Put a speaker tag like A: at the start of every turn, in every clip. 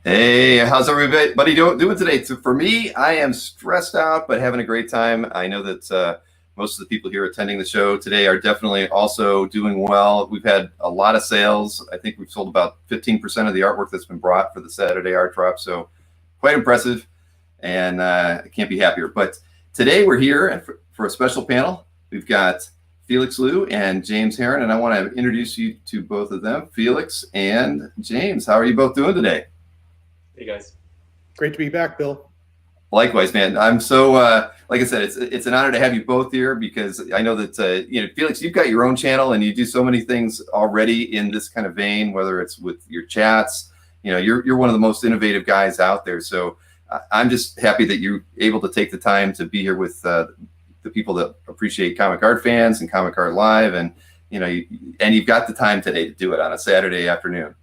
A: Hey, how's everybody doing today? So for me, I am stressed out, but having a great time. I know that most of the people here attending the show today are definitely also doing well. We've had a lot of sales. I think we've sold about 15% of the artwork that's been brought for the Saturday art drop. So quite impressive, and I can't be happier. But today we're here for a special panel. We've got Felix Lu and James Harren, and I want to introduce you to both of them. Felix and James, how are you both doing today?
B: Hey guys.
C: Great to be back, Bill.
A: Likewise, man. I'm so like I said, it's an honor to have you both here because I know that Felix, you've got your own channel and you do so many things already in this kind of vein. Whether it's with your chats, you're one of the most innovative guys out there. So I'm just happy that you're able to take the time to be here with the people that appreciate comic art fans and Comic Art Live, and you've got the time today to do it on a Saturday afternoon.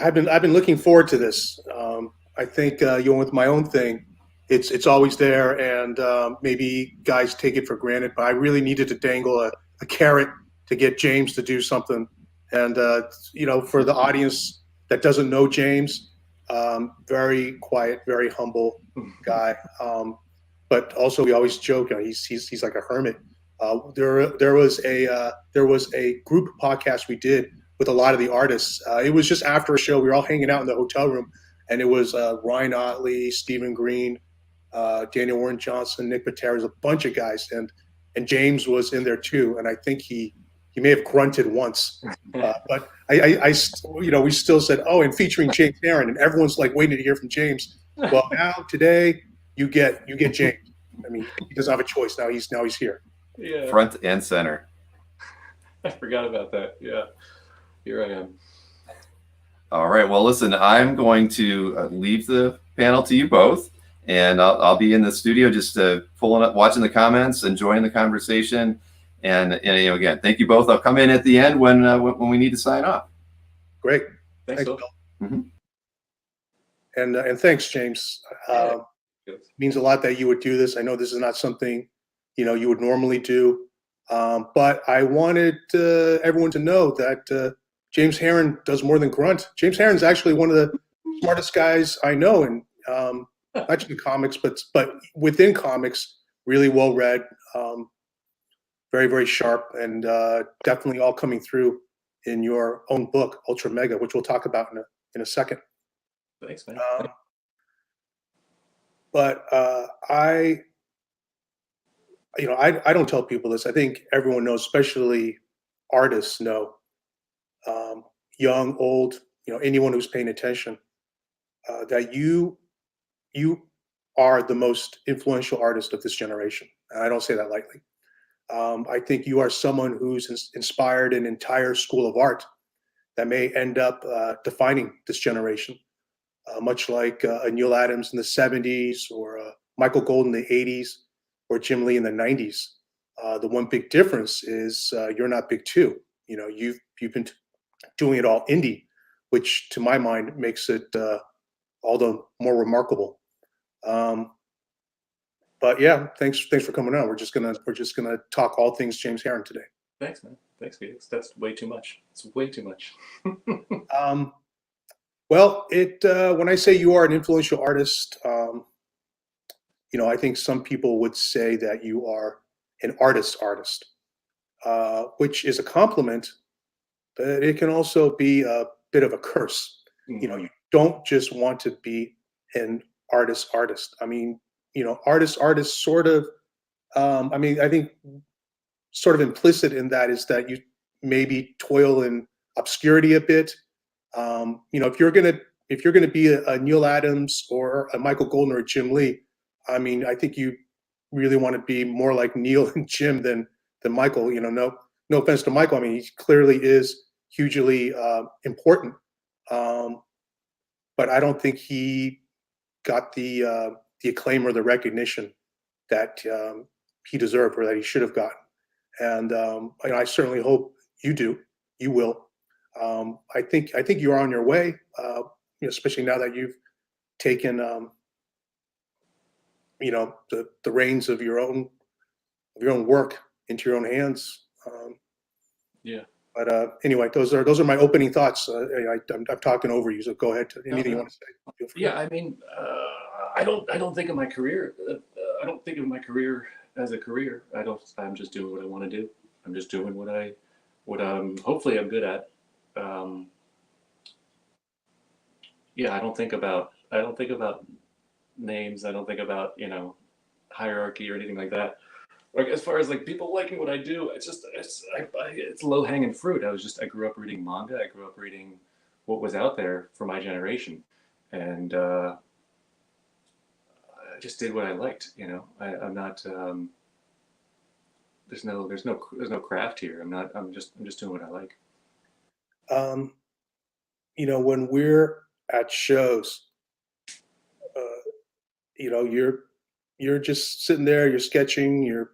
C: I've been looking forward to this. I think with my own thing, it's always there, and maybe guys take it for granted. But I really needed to dangle a carrot to get James to do something. And for the audience that doesn't know James, very quiet, very humble guy. But also we always joke, he's like a hermit. There was a group podcast we did with a lot of the artists. It was just after a show. We were all hanging out in the hotel room, and it was Ryan Otley, Stephen Green, Daniel Warren Johnson, Nick Patera, a bunch of guys, and James was in there too. And I think he may have grunted once, but I we still said, oh, and featuring James Harren, and everyone's like waiting to hear from James. Well, now today you get James. I mean, he doesn't have a choice now. He's here.
B: Yeah.
A: Front and center.
B: I forgot about that. Yeah. Here I am.
A: All right. Well, listen, I'm going to leave the panel to you both, and I'll be in the studio just pulling up, watching the comments, enjoying the conversation. And again, thank you both. I'll come in at the end when we need to sign off.
C: Great.
B: Thanks, Bill.
A: Mm-hmm.
C: And thanks, James. It means a lot that you would do this. I know this is not something you would normally do, but I wanted everyone to know that James Harren does more than grunt. James Harren's actually one of the smartest guys I know, and not just in comics, but within comics, really well read, very, very sharp, and definitely all coming through in your own book, Ultra Mega, which we'll talk about in a second.
B: Thanks, man.
C: But I don't tell people this. I think everyone knows, especially artists know, young, old, anyone who's paying attention, that you are the most influential artist of this generation. And I don't say that lightly. I think you are someone who's inspired an entire school of art that may end up defining this generation, much like Neil Adams in the 70s, or Michael Gold in the 80s, or Jim Lee in the 90s. The one big difference is you're not big too. You've been doing it all indie, which to my mind makes it all the more remarkable. But yeah, thanks for coming on. We're just gonna talk all things James Harren today.
B: Thanks, man. Thanks, Felix. That's way too much. It's way too much.
C: Well, when I say you are an influential artist, I think some people would say that you are an artist, which is a compliment, but it can also be a bit of a curse.
B: Mm-hmm.
C: You don't just want to be an artist. I mean, artist sort of, I think sort of implicit in that is that you maybe toil in obscurity a bit. If you're gonna be a Neil Adams or a Michael Golden or a Jim Lee, I mean, I think you really want to be more like Neil and Jim than Michael. No offense to Michael. I mean, he clearly is hugely important, but I don't think he got the acclaim or the recognition that he deserved or that he should have gotten. And I certainly hope you do. You will. I think you're on your way, especially now that you've taken the reins of your own work into your own hands.
B: Yeah.
C: But anyway, those are my opening thoughts. I'm talking over you, so go ahead. Anything you want to say? Feel free.
B: Yeah, I mean, I don't think of my career. I don't think of my career as a career. I'm just doing what I want to do. I'm just doing what hopefully I'm good at. Yeah, I don't think about names. I don't think about hierarchy or anything like that. Like as far as like people liking what I do, it's low hanging fruit. I grew up reading manga. I grew up reading what was out there for my generation, and I just did what I liked. I'm not. There's no craft here. I'm just doing what I like.
C: When we're at shows, you're just sitting there, you're sketching, you're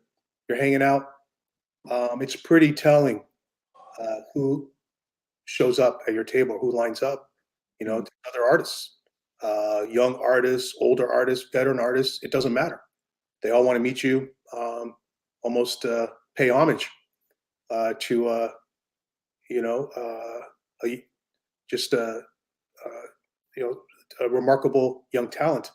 C: hanging out. It's pretty telling who shows up at your table, who lines up, to other artists, young artists, older artists, veteran artists. It doesn't matter. They all want to meet you, almost pay homage to, just a remarkable young talent.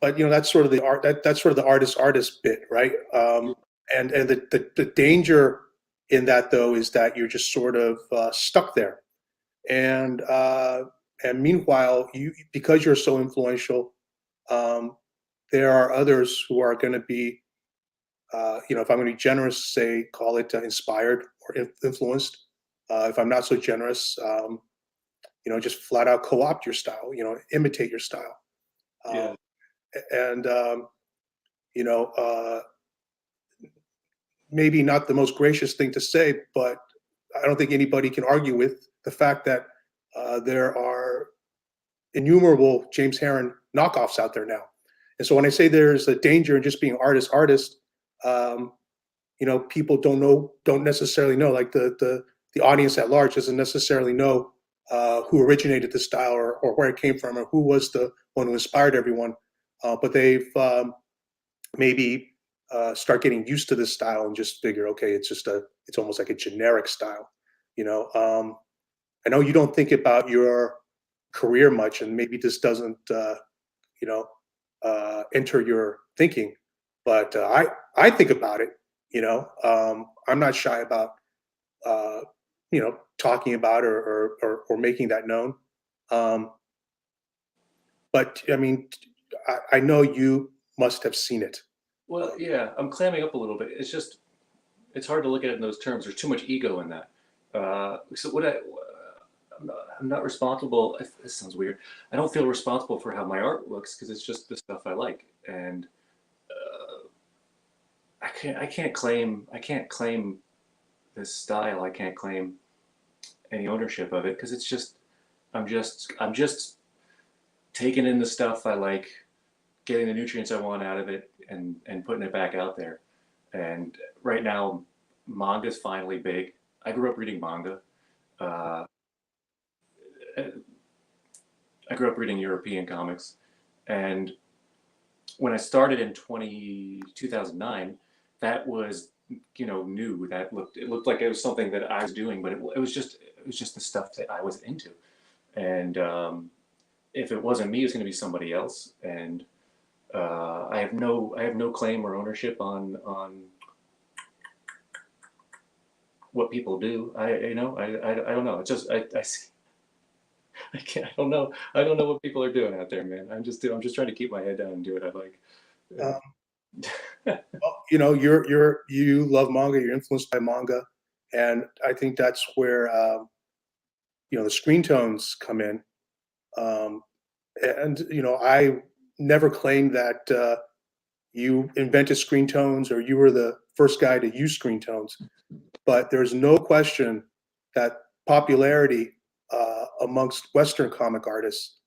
C: But that's sort of the art. That's sort of the artist bit, right? And the danger in that, though, is that you're just sort of stuck there. And meanwhile, because you're so influential, there are others who are going to be, if I'm going to be generous, say, call it inspired or influenced. If I'm not so generous, just flat out co-opt your style, imitate your style.
B: Yeah.
C: And maybe not the most gracious thing to say, but I don't think anybody can argue with the fact that there are innumerable James Harren knockoffs out there now. And so when I say there's a danger in just being artist, people don't necessarily know, like the audience at large doesn't necessarily know who originated the style or where it came from or who was the one who inspired everyone. But they've maybe start getting used to this style and just figure, okay, it's almost like a generic style. I know you don't think about your career much, and maybe this doesn't, enter your thinking, but I think about it. I'm not shy about, talking about or making that known. But I mean, I know you must have seen it.
B: Well, yeah, I'm clamming up a little bit. It's hard to look at it in those terms. There's too much ego in that. So I'm not responsible. This sounds weird. I don't feel responsible for how my art looks because it's just the stuff I like, and I can't claim this style. I can't claim any ownership of it because I'm just taking in the stuff I like, getting the nutrients I want out of it, and putting it back out there. And right now, manga's finally big. I grew up reading manga. I grew up reading European comics, and when I started in 2009, that was new. It looked like it was something that I was doing, but it was just the stuff that I was into. And if it wasn't me, it was going to be somebody else. And I have no claim or ownership on what people do. I don't know. It's just I can't. I don't know. I don't know what people are doing out there, man. I'm just trying to keep my head down and do what I like.
C: Well, you love manga. You're influenced by manga, and I think that's where the screen tones come in. And I never claimed that you invented screen tones or you were the first guy to use screen tones, but there's no question that popularity amongst Western comic artists,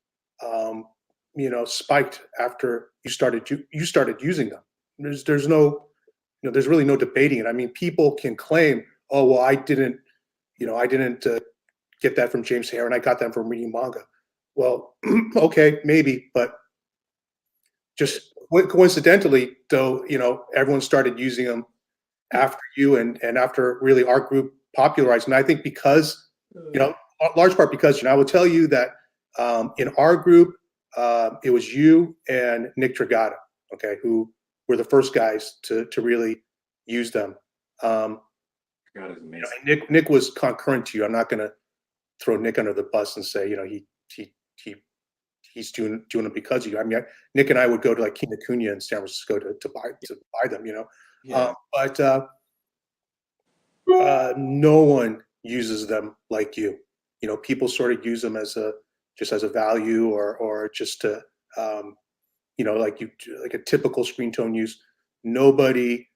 C: spiked after you started using them. There's really no debating it. I mean, people can claim, oh well, I didn't get that from James Harren. I got that from reading manga. Well, okay, maybe, but just coincidentally, though, everyone started using them after you and after really our group popularized. And I think because, large part because, I would tell you that in our group, it was you and Nick Dragata, okay, who were the first guys to really use them.
B: God, is amazing.
C: Nick was concurrent to you. I'm not going to throw Nick under the bus and say, he's doing it because of you. I mean, Nick and I would go to like Kinokuniya in San Francisco to buy them,
B: Yeah.
C: but no one uses them like you. People sort of use them as a value or just to like a typical screen tone use. Nobody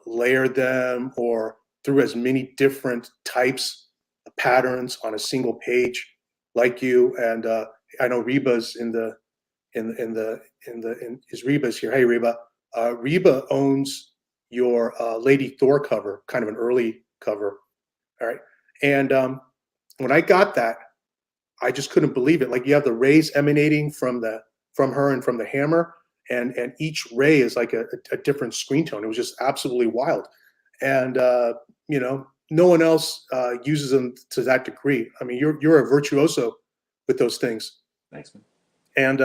C: layered them or threw as many different types of patterns on a single page like you. And I know Reba's is Reba's here. Hey Reba, Reba owns your Lady Thor cover, kind of an early cover. All right, and when I got that, I just couldn't believe it. Like you have the rays emanating from her and from the hammer, and each ray is like a different screen tone. It was just absolutely wild, and no one else uses them to that degree. I mean, you're a virtuoso with those things.
B: Thanks, man.
C: And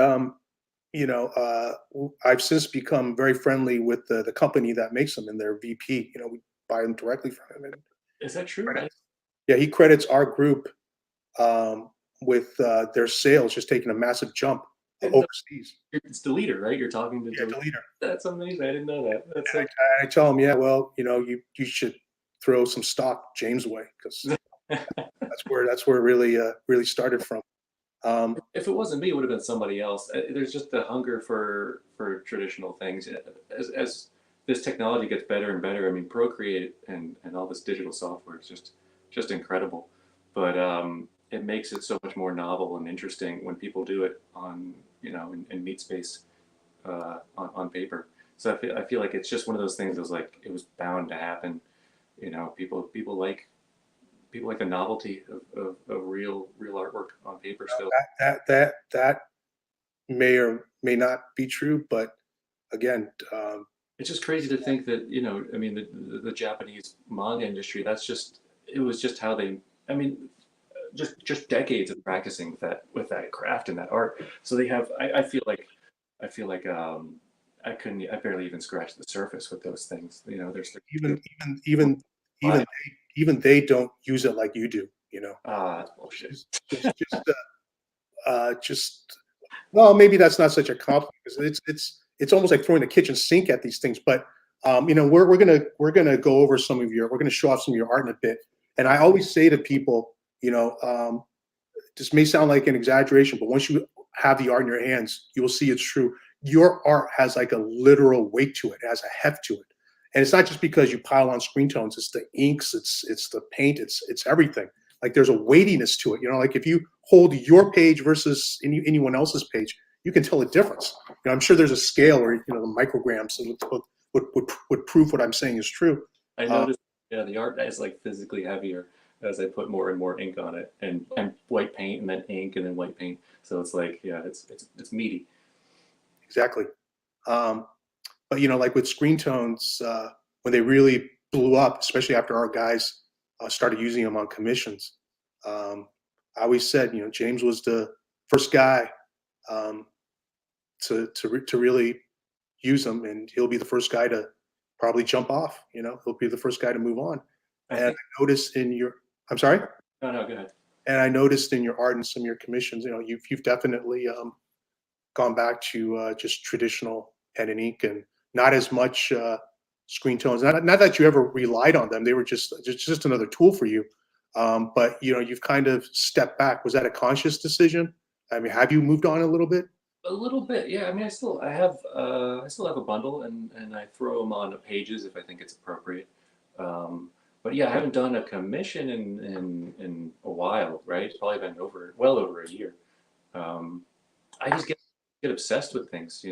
C: I've since become very friendly with the company that makes them and their VP. We buy them directly from him.
B: Is that true?
C: Yeah, he credits our group with their sales just taking a massive jump overseas.
B: It's the leader, right? You're talking to
C: the leader.
B: That's amazing. I didn't know that. That's
C: I tell him, yeah, well, you should throw some stock James' way because that's where it really started from.
B: If it wasn't me, it would have been somebody else. There's just the hunger for traditional things. As this technology gets better and better, I mean, Procreate and all this digital software is just incredible. But it makes it so much more novel and interesting when people do it on in meat space on paper. So I feel like it's just one of those things that was like it was bound to happen. People like the novelty of real artwork on paper still.
C: That may or may not be true, but again,
B: it's just crazy to think that I mean the Japanese manga industry. It was just how they. I mean, just decades of practicing with that craft and that art. So they have. I feel like I barely even scratched the surface with those things. There's
C: even they don't use it like you do.
B: That's bullshit.
C: Just well, maybe that's not such a compliment because it's almost like throwing the kitchen sink at these things. But we're gonna go over we're gonna show off some of your art in a bit. And I always say to people, this may sound like an exaggeration, but once you have the art in your hands, you will see it's true. Your art has like a literal weight to it. It has a heft to it. And it's not just because you pile on screen tones, it's the inks, it's the paint, it's everything. Like there's a weightiness to it. Like if you hold your page versus anyone else's page, you can tell a difference. I'm sure there's a scale where the micrograms would prove what I'm saying is true.
B: I noticed the art is like physically heavier as I put more and more ink on it, and white paint and then ink and then white paint. So it's like it's meaty.
C: Exactly. But like with screen tones, when they really blew up, especially after our guys started using them on commissions, I always said, James was the first guy to really use them, and he'll be the first guy to probably jump off. He'll be the first guy to move on. And I noticed in your, I'm sorry.
B: No, go ahead.
C: And I noticed in your art and some of your commissions, you've definitely gone back to just traditional pen and ink and not as much screen tones. Not that you ever relied on them; they were just another tool for you. But you've kind of stepped back. Was that a conscious decision? I mean, have you moved on a little bit?
B: A little bit, yeah. I mean, I still have a bundle, and I throw them on pages if I think it's appropriate. But yeah, I haven't done a commission in a while, right? It's probably been well over a year. I just get obsessed with things,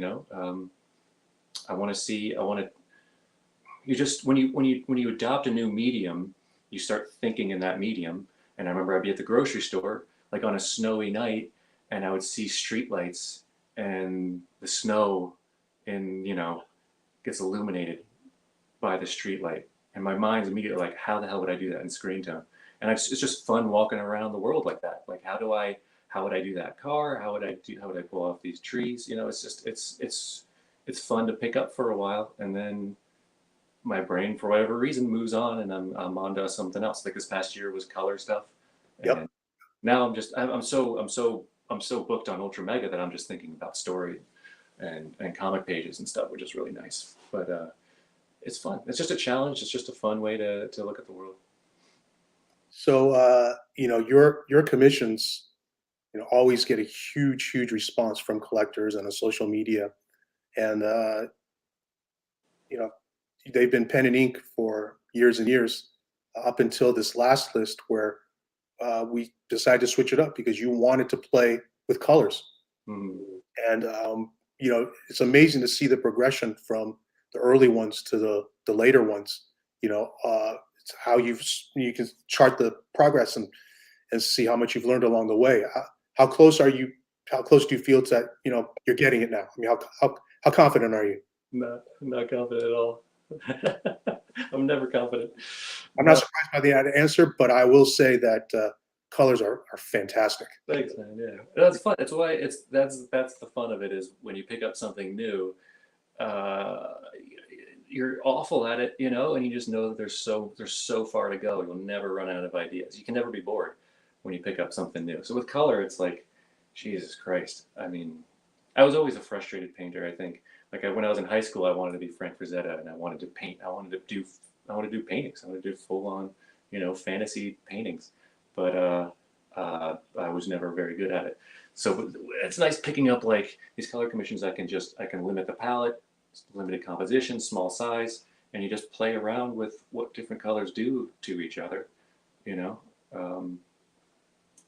B: I want to. You just when you adopt a new medium, you start thinking in that medium. And I remember I'd be at the grocery store, like on a snowy night, and I would see streetlights, and the snow, gets illuminated by the streetlight, And my mind's immediately like, how the hell would I do that in screen tone? And it's just fun walking around the world like that. Like, how would I do that car? How would I pull off these trees? You know, it's just, it's fun to pick up for a while. And then my brain, for whatever reason, moves on and I'm on to something else. Like this past year was color stuff.
C: Yep.
B: And now I'm so booked on Ultra Mega that I'm just thinking about story and comic pages and stuff, which is really nice. But it's fun. It's just a challenge. It's just a fun way to look at the world.
C: So your commissions, always get a huge response from collectors and on social media, and you know, they've been pen and ink for years and years, up until this last list where we decided to switch it up because you wanted to play with colors.
B: Mm.
C: And it's amazing to see the progression from the early ones to the later ones. It's how you can chart the progress and see how much you've learned along the way. How close are you? How close do you feel to that? You're getting it now. I mean, how confident are you?
B: Not confident at all. I'm never confident.
C: I'm not surprised by the answer, but I will say that colors are fantastic.
B: Thanks, man. Yeah, that's fun. That's why that's the fun of it is when you pick up something new, you're awful at it, and you just know that there's so far to go. You'll never run out of ideas. You can never be bored when you pick up something new. So with color, it's like, Jesus Christ. I mean, I was always a frustrated painter. I think, like when I was in high school, I wanted to be Frank Frazetta, and I wanted to paint. I wanted to do paintings. I wanted to do full on, fantasy paintings. But I was never very good at it. So it's nice picking up like these color commissions. I can limit the palette, limited composition, small size, and you just play around with what different colors do to each other.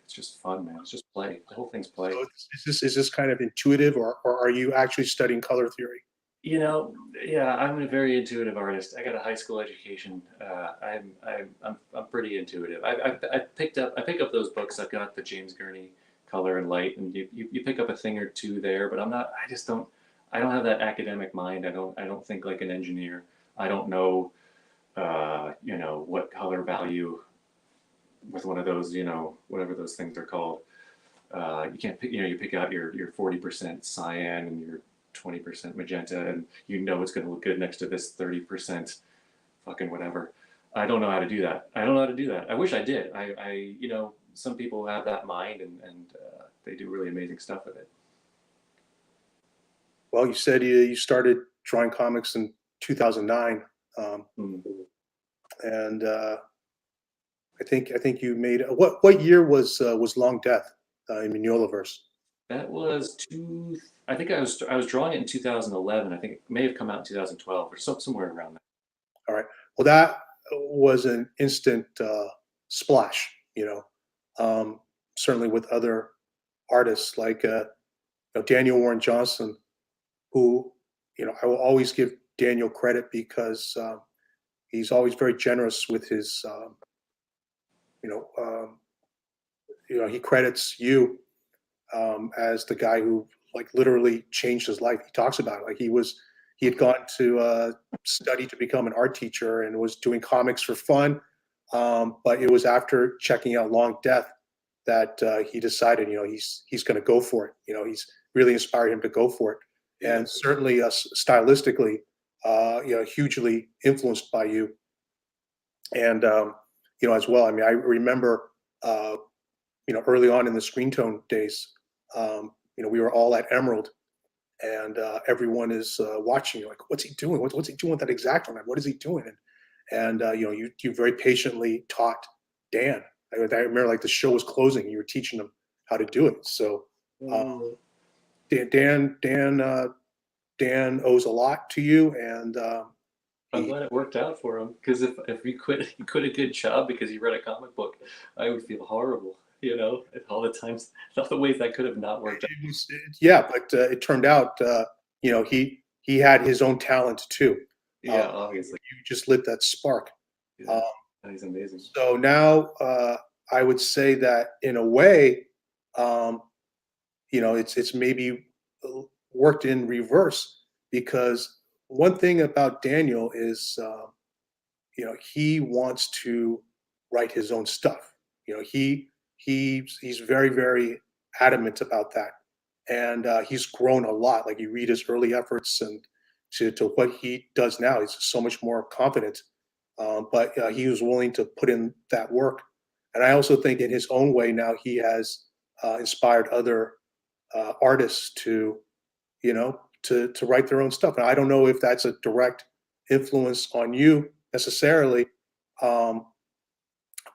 B: It's just fun, man. It's just play. The whole thing's play.
C: So is this kind of intuitive, or are you actually studying color theory?
B: Yeah, I'm a very intuitive artist. I got a high school education. I'm pretty intuitive. I pick up those books. I've got the James Gurney Color and Light, and you pick up a thing or two there. But I don't have that academic mind. I don't think like an engineer. I don't know, what color value with one of those, whatever those things are called. You can't pick. You pick out your 40% cyan and your 20% magenta, and it's going to look good next to this 30% fucking whatever. I don't know how to do that. I wish I did. Some people have that mind and they do really amazing stuff with it.
C: Well, you said you started drawing comics in 2009, and I think you made what year was Long Death in Mignolaverse?
B: That was I think I was drawing it in 2011. I think it may have come out in 2012 or somewhere around there.
C: All right. Well, that was an instant splash. Certainly with other artists like Daniel Warren Johnson, who I will always give Daniel credit because he's always very generous with his. He credits you as the guy who literally changed his life. He talks about it like he had gone to study to become an art teacher and was doing comics for fun, but it was after checking out Long Death that he decided he's going to go for it. He's really inspired him to go for it, and certainly stylistically hugely influenced by you, and as well. I mean, I remember early on in the screen tone days, we were all at Emerald, and everyone is watching you like, what's he doing? What's he doing with that exact one? What is he doing? And you very patiently taught Dan. I remember the show was closing, and you were teaching him how to do it. So Dan owes a lot to you, and
B: I'm glad it worked out for him, because if he quit a good job because he read a comic book, I would feel horrible. All the times, all the ways that could have not worked out.
C: But it turned out, he had his own talent too.
B: Yeah, obviously.
C: You just lit that spark.
B: Yeah, he's amazing.
C: So now I would say that in a way, it's maybe worked in reverse, because one thing about Daniel is he wants to write his own stuff. He's very, very adamant about that, and he's grown a lot. Like, you read his early efforts and to what he does now, he's so much more confident. But he was willing to put in that work, and I also think in his own way now he has inspired other artists to to write their own stuff. And I don't know if that's a direct influence on you necessarily, um,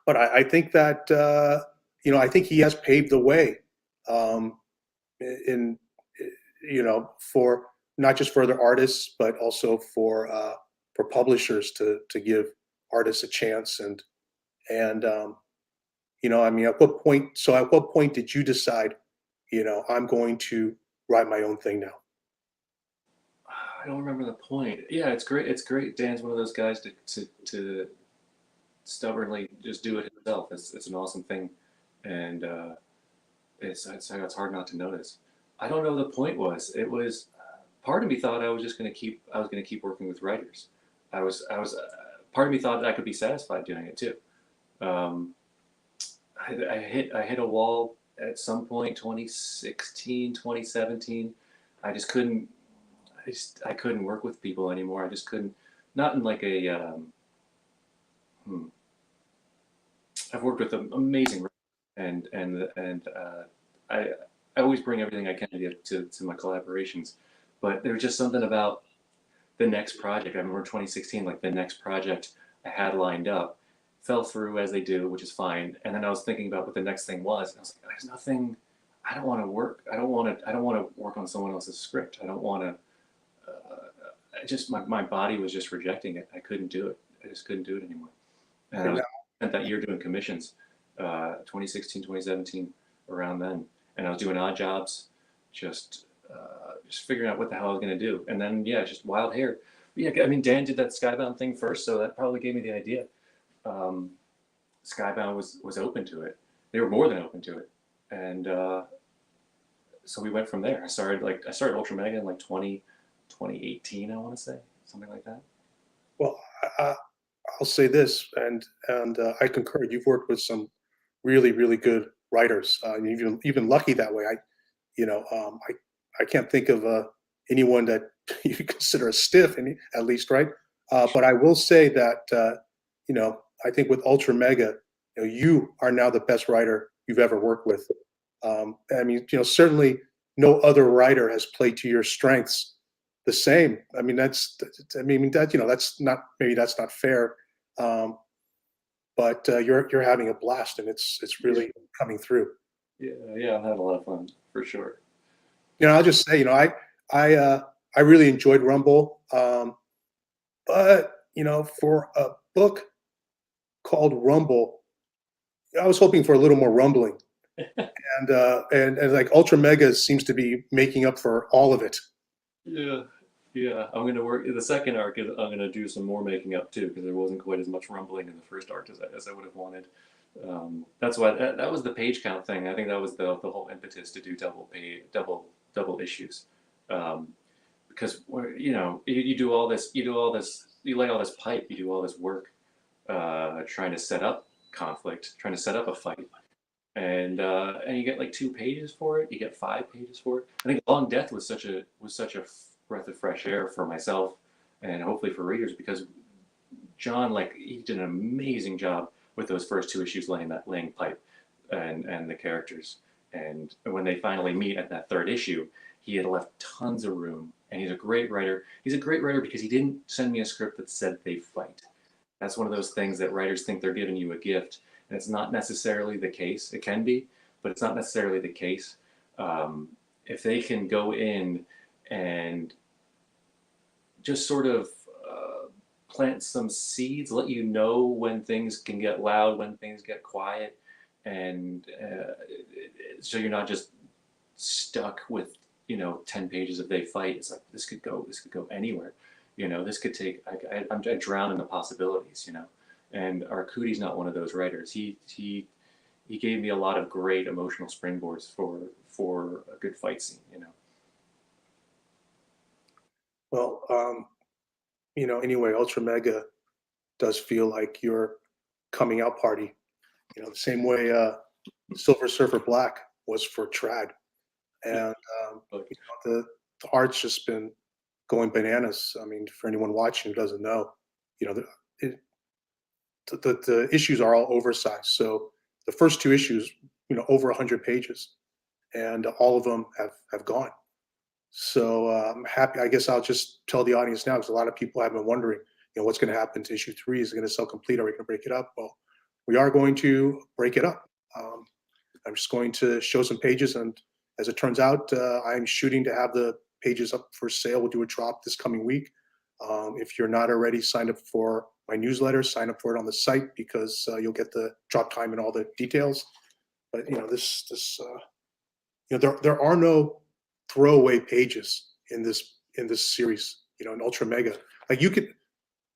C: but I think that I think he has paved the way um, in for not just for other artists, but also for publishers to give artists a chance. And I mean, at what point? So, at what point did you decide, I'm going to write my own thing now?
B: I don't remember the point. Yeah, it's great. It's great. Dan's one of those guys to stubbornly just do it himself. It's an awesome thing, and it's hard not to notice. I don't know what the point was. It was part of me thought I was just going to keep working with writers. Part of me thought that I could be satisfied doing it too. I hit a wall at some point, 2016, 2017. I couldn't work with people anymore. I just couldn't, not in like a, I've worked with amazing writers, and I always bring everything I can to my collaborations, but there was just something about the next project. I remember 2016, like the next project I had lined up fell through, as they do, which is fine. And then I was thinking about what the next thing was, and I was like, there's nothing. I don't want to work. I don't want to work on someone else's script. I don't want to. My body was just rejecting it. I couldn't do it. I just couldn't do it anymore. And I spent that year doing commissions, 2016, 2017, around then. And I was doing odd jobs, just figuring out what the hell I was going to do. And then, yeah, just wild hair. Yeah, I mean, Dan did that Skybound thing first, so that probably gave me the idea. Skybound was open to it. They were more than open to it. And so we went from there. I started Ultra Mega in like 2018, I want to say, something like that.
C: Well, I'll say this, and I concur. You've worked with some really, really good writers. Even lucky that way. I can't think of anyone that you consider a stiff, at least, right? But I will say that I think with Ultra Mega, you are now the best writer you've ever worked with. I mean, certainly no other writer has played to your strengths the same. I mean, that's not fair. But you're having a blast, and it's really coming through.
B: Yeah, I'm having a lot of fun for sure.
C: I'll just say, I really enjoyed Rumble, but for a book called Rumble, I was hoping for a little more rumbling, and like Ultra Mega seems to be making up for all of it.
B: Yeah. I'm gonna work the second arc. I'm gonna do some more making up too, because there wasn't quite as much rumbling in the first arc as I would have wanted. That's why that was the page count thing. I think that was the whole impetus to do double issues, because you do all this, you lay all this pipe, you do all this work, trying to set up conflict, trying to set up a fight, and you get like 2 pages for it. You get 5 pages for it. I think Long Death was such a breath of fresh air for myself, and hopefully for readers, because John, like, he did an amazing job with those first 2 issues laying pipe and the characters. And when they finally meet at that 3rd issue, he had left tons of room. And he's a great writer. He's a great writer because he didn't send me a script that said they fight. That's one of those things that writers think they're giving you a gift, and it's not necessarily the case. It can be, but it's not necessarily the case. If they can go in and just sort of plant some seeds, let you know when things can get loud, when things get quiet, and so you're not just stuck with 10 pages of they fight. It's like this could go anywhere. This could take. I drown in the possibilities. And Arcudi's not one of those writers. He gave me a lot of great emotional springboards for a good fight scene.
C: Well, anyway, Ultra Mega does feel like your coming out party. You know, the same way Silver Surfer Black was for trad, and you know, the art's just been going bananas. I mean, for anyone watching who doesn't know, you know, the issues are all oversized. So the first two issues, you know, over 100 pages, and all of them have gone. So I'm happy. I guess I'll just tell the audience now, because a lot of people have been wondering, you know, what's going to happen to issue 3? Is it going to sell complete? Are we going to break it up? Well, we are going to break it up. I'm just going to show some pages, and as it turns out, I'm shooting to have the pages up for sale. We'll do a drop this coming week. If you're not already signed up for my newsletter, sign up for it on the site, because you'll get the drop time and all the details. But you know, you know, there are no throwaway pages in this series. You know, in Ultra Mega, like you could,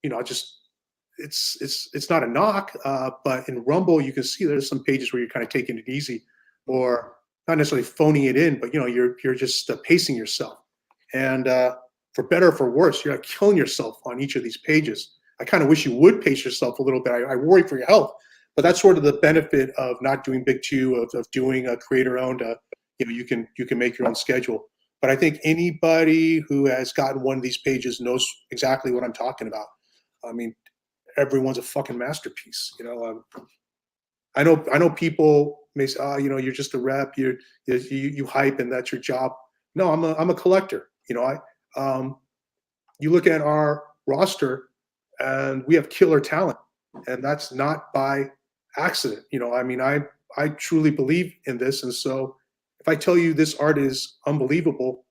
C: you know, it's not a knock, but in Rumble you can see there's some pages where you're kind of taking it easy, or not necessarily phoning it in, but you know, you're just pacing yourself, and for better or for worse, you're not killing yourself on each of these pages. I kind of wish you would pace yourself a little bit. I worry for your health, but that's sort of the benefit of not doing Big Two, of doing a creator-owned. You know, you can make your own schedule. But I think anybody who has gotten one of these pages knows exactly what I'm talking about. I mean, everyone's a fucking masterpiece. You know, I know people may say, oh, you know, you're just a rep, you hype, and that's your job. No, I'm a collector. You know, you look at our roster, and we have killer talent, and that's not by accident. You know, I mean, I truly believe in this, and so if I tell you this art is unbelievable,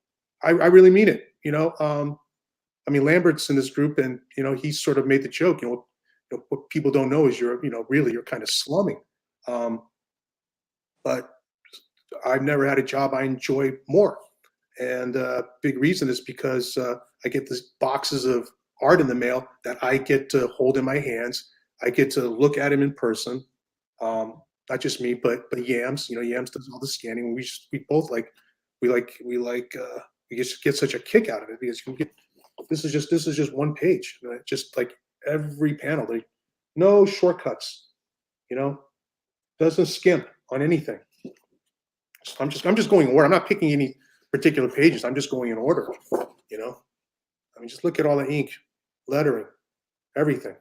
C: I really mean it. You know, I mean, Lambert's in this group, and you know, he sort of made the joke. You know, what people don't know is you're kind of slumming. But I've never had a job I enjoy more, and big reason is because I get these boxes of art in the mail that I get to hold in my hands. I get to look at him in person. Not just me, but Yams. You know, Yams does all the scanning. We just get such a kick out of it, because you can get, this is just one page, just like every panel. No shortcuts. You know, doesn't skimp on anything. So I'm just going in order. I'm not picking any particular pages. I'm just going in order. You know, I mean, just look at all the ink, lettering, everything.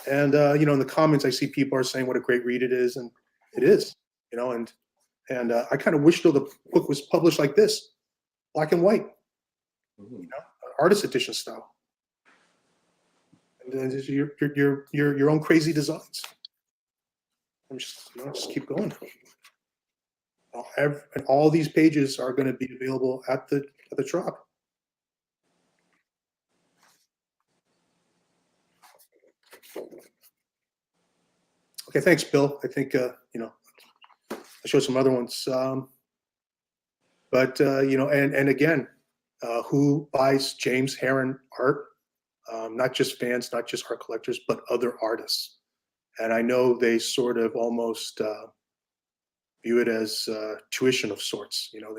C: And you know, in the comments, I see people are saying what a great read it is, and it is. You know, and I kind of wish though the book was published like this, black and white. You know, artist edition style, and then just your own crazy designs. I'm just, you know, just keep going. And all these pages are going to be available at the drop. Okay, thanks, Bill. I think you know, I showed some other ones, but you know, and again, who buys James Harren art? Not just fans, not just art collectors, but other artists. And I know they sort of almost view it as tuition of sorts. You know,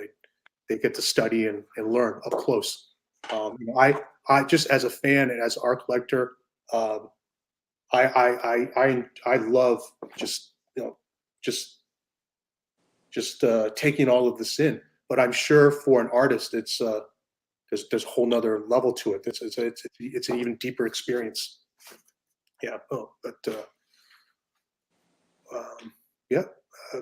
C: they get to study and learn up close. You know, I just as a fan and as an art collector, I love just, you know, just taking all of this in. But I'm sure for an artist, it's there's a whole nother level to it. It's an even deeper experience. Yeah. Oh, but yeah.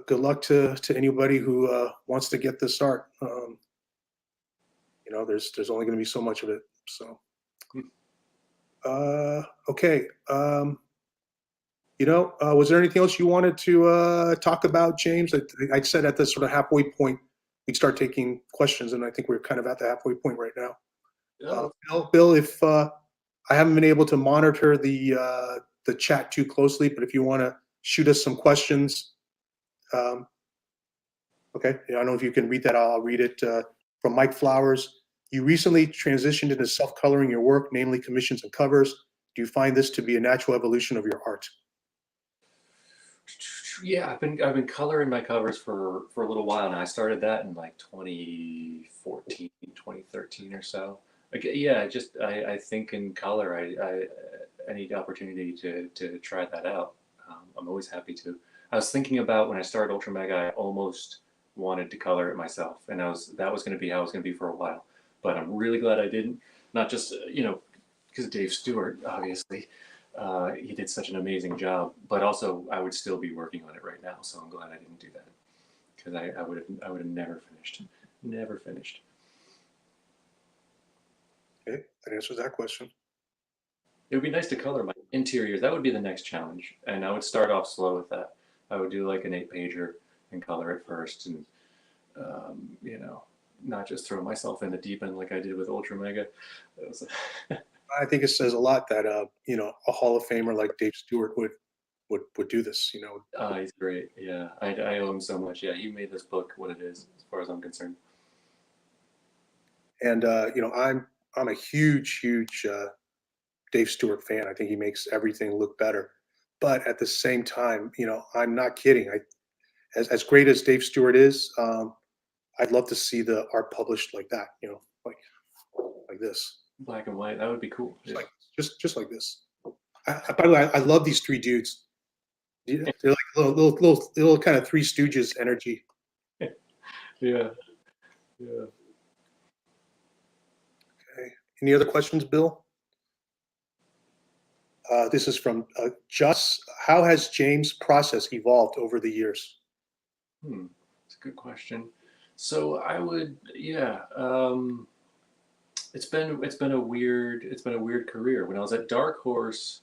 C: Good luck to anybody who wants to get this art. You know, there's only going to be so much of it. So, okay. You know, was there anything else you wanted to talk about, James? I said at this sort of halfway point, we'd start taking questions, and I think we're kind of at the halfway point right now.
B: Yeah.
C: Bill, if I haven't been able to monitor the chat too closely, but if you want to shoot us some questions, okay. Yeah, I don't know if you can read that. I'll read it from Mike Flowers. You recently transitioned into self-coloring your work, namely commissions and covers. Do you find this to be a natural evolution of your art?
B: Yeah, I've been coloring my covers for a little while now. I started that in like 2014, 2013 or so. Like, yeah, I think in color, any opportunity to try that out, I'm always happy to. I was thinking about when I started Ultra Mega, I almost wanted to color it myself, and that was going to be how it was going to be for a while. But I'm really glad I didn't. Not just because Dave Stewart, obviously, he did such an amazing job. But also, I would still be working on it right now, so I'm glad I didn't do that, because I would have never finished. Never finished.
C: Okay, that answers that question.
B: It would be nice to color my interiors. That would be the next challenge, and I would start off slow with that. I would do like an 8-pager and color it first, and not just throw myself in the deep end like I did with Ultra Mega. That was
C: I think it says a lot that a Hall of Famer like Dave Stewart would do this.
B: he's great. Yeah, I owe him so much. Yeah, he made this book what it is, as far as I'm concerned.
C: And I'm a huge Dave Stewart fan. I think he makes everything look better. But at the same time, I'm not kidding. As great as Dave Stewart is, I'd love to see the art published like that. Like this.
B: Black and white. That would be cool.
C: Just like just like this. By the way, I love these three dudes. They're like little kind of Three Stooges energy.
B: Yeah.
C: Okay. Any other questions, Bill? This is from Just. How has James' process evolved over the years?
B: It's a good question. So I would, it's been a weird career. When I was at Dark Horse,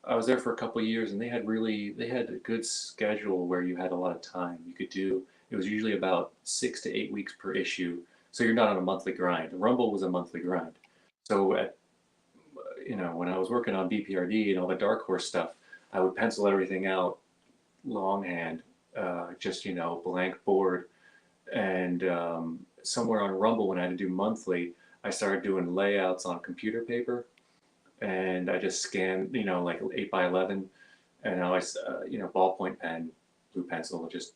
B: I was there for a couple of years, and they had a good schedule where you had a lot of time. You could do, it was usually about 6 to 8 weeks per issue. So you're not on a monthly grind. Rumble was a monthly grind. So when I was working on BPRD and all the Dark Horse stuff, I would pencil everything out longhand, just blank board. And somewhere on Rumble, when I had to do monthly, I started doing layouts on computer paper, and I just scanned, like 8x11, and now ballpoint pen, blue pencil, just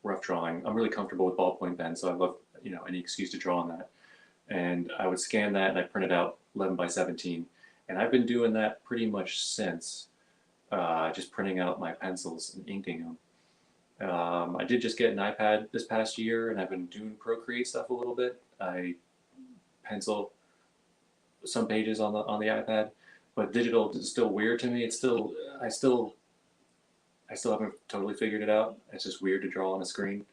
B: rough drawing. I'm really comfortable with ballpoint pen, so I love any excuse to draw on that. And I would scan that, and I print it out 11x17, and I've been doing that pretty much since, just printing out my pencils and inking them. I did just get an iPad this past year, and I've been doing Procreate stuff a little bit. I pencil some pages on the iPad, but digital is still weird to me. I still haven't totally figured it out. It's just weird to draw on a screen.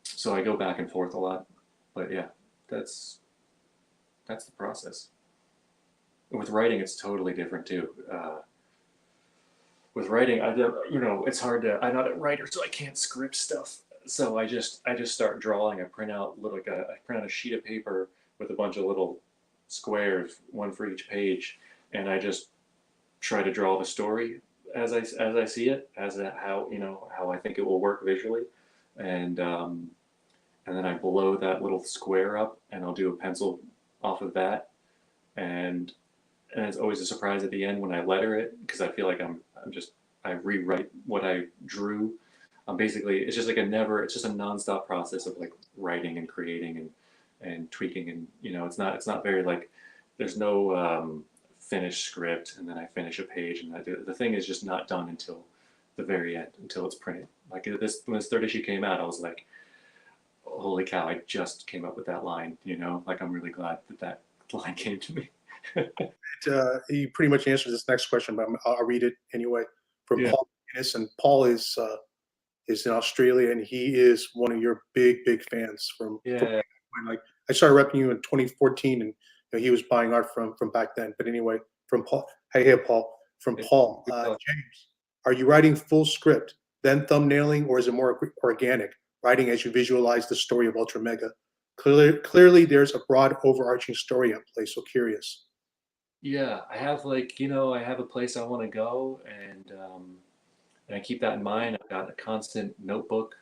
B: So I go back and forth a lot, but yeah, that's the process. And with writing, it's totally different too. With writing, it's hard to. I'm not a writer, so I can't script stuff. So I just start drawing. I print out a sheet of paper with a bunch of little squares, one for each page, and I just try to draw the story as I see it, how I think it will work visually, and then I blow that little square up, and I'll do a pencil off of that, and it's always a surprise at the end when I letter it, because I feel like I rewrite what I drew. It's just a nonstop process of like writing and creating and tweaking, and it's not very like, there's no finished script and then I finish a page, and the thing is just not done until the very end, until it's printed. Like when this third issue came out, I was like, holy cow, I just came up with that line, like I'm really glad that line came to me.
C: You pretty much answered this next question, but I'll read it anyway. From Paul Guinness, and Paul is in Australia, and he is one of your big fans from like I started repping you in 2014, and he was buying art from back then. But anyway, from Paul, hey Paul, from Paul, James, are you writing full script, then thumbnailing, or is it more organic, writing as you visualize the story of Ultra Mega? Clearly there's a broad overarching story at play, so curious.
B: Yeah, I have I have a place I want to go, and I keep that in mind. I've got a constant notebook.